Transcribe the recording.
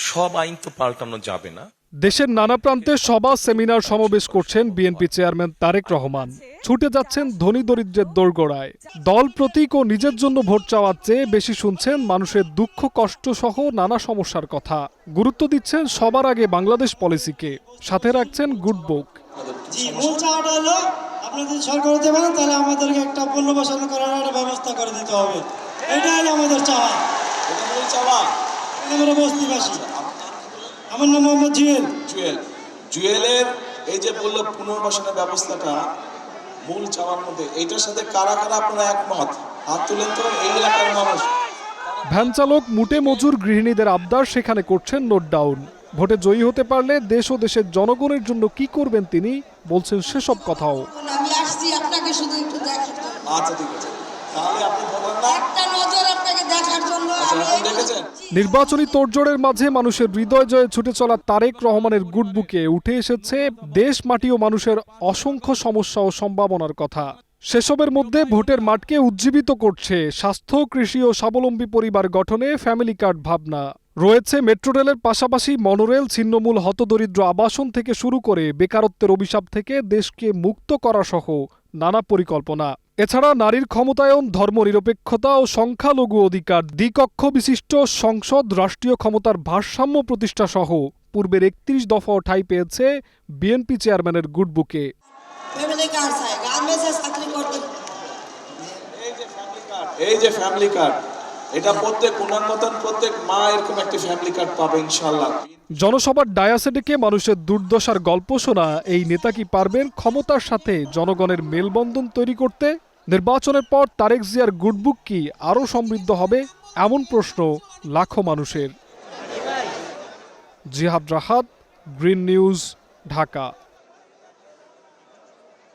সব আইন তো পাল্টানো যাবে না। দেশের নানা প্রান্তে সভা সেমিনার সমাবেশ করছেন বিএনপি চেয়ারম্যান তারেক রহমান। ছুটে যাচ্ছেন ধনী দরিদ্রের দোরগোড়ায়। দল প্রতীক ও নিজের জন্য ভোট চাওয়ার চেয়ে বেশি শুনছেন মানুষের দুঃখ কষ্ট সহ নানা সমস্যার কথা। গুরুত্ব দিচ্ছেন সবার আগে বাংলাদেশ পলিসিকে, সাথে রাখছেন গুড বুক। মূল চাওয়াটা হলো আপনারা যদি সরকার হতে পারেন তাহলে আমাদেরকে একটা পুনর্বাসন করার একটা ব্যবস্থা করে দিতে হবে। এটাই আমাদের চাওয়া। আমরা বস্তিবাসী। আমার নাম মোহাম্মদ জুয়েলের এই যে বললো পুনর্বাসনের ব্যবস্থাটা মূল চাওয়ার মধ্যে, এইটার সাথে কারা কারা আপনারা একমত হাত তুলেন তো এই এলাকার মানুষ। ভ্যান চালক, মুটে মজুর, গৃহিণীদের আবদার সেখানে করছেন নোট ডাউন। ভোটে জয়ী হতে পারলে দেশ ও দেশের জনগণের জন্য কি করবেন তিনি, বলছেন সেসব কথাও। আমি আসছি আপনাকে শুধু একটু দেখার জন্য। আচ্ছা ঠিক আছে, তাহলে আপনি বলেন না একটা নজর আপনাকে দেখার জন্য। এখন দেখেছেন নির্বাচনী তোড়জোড়ের মাঝে মানুষের হৃদয় জয়ে ছুটে চলা তারেক রহমানের গুড বুকে উঠে এসেছে দেশ, মাটি ও মানুষের অসংখ্য সমস্যা ও সম্ভাবনার কথা। সেসবের মধ্যে ভোটের মাঠকে উজ্জীবিত করছে স্বাস্থ্য, কৃষি ও স্বাবলম্বী পরিবার গঠনে ফ্যামিলি কার্ড ভাবনা। রয়েছে মেট্রো রেলের পাশাপাশি মনোরেল, ছিন্নমূল হতদরিদ্র আবাসন থেকে শুরু করে বেকারত্বের অভিশাপ থেকে দেশকে মুক্ত করা সহ নানা পরিকল্পনা। এছাড়া নারীর ক্ষমতায়ন, ধর্মনিরপেক্ষতা ও সংখ্যালঘু অধিকার, দ্বিকক্ষ বিশিষ্ট সংসদ, রাষ্ট্রীয় ক্ষমতার ভারসাম্য প্রতিষ্ঠা সহ পূর্বের ৩১ দফাও ঠাঁই পেয়েছে বিএনপি চেয়ারম্যানের গুড বুকে। এই যে ফ্যামিলি কার্ড, এটা প্রত্যেক উনার মতন প্রত্যেক মা এরকম একটি ফ্যামিলি কার্ড পাবে ইনশাআল্লাহ। জনসভার ডায়াসে ডেকে মানুষের দুর্দশার গল্প শোনা এই নেতা কি পারবেন ক্ষমতার সাথে জনগণের মেলবন্ধন তৈরি করতে? নির্বাচনের পর তারেক জিয়ার গুডবুক কি আরও সমৃদ্ধ হবে, এমন প্রশ্ন লাখো মানুষের। জিহাদ রাহাত, গ্রিন নিউজ, ঢাকা।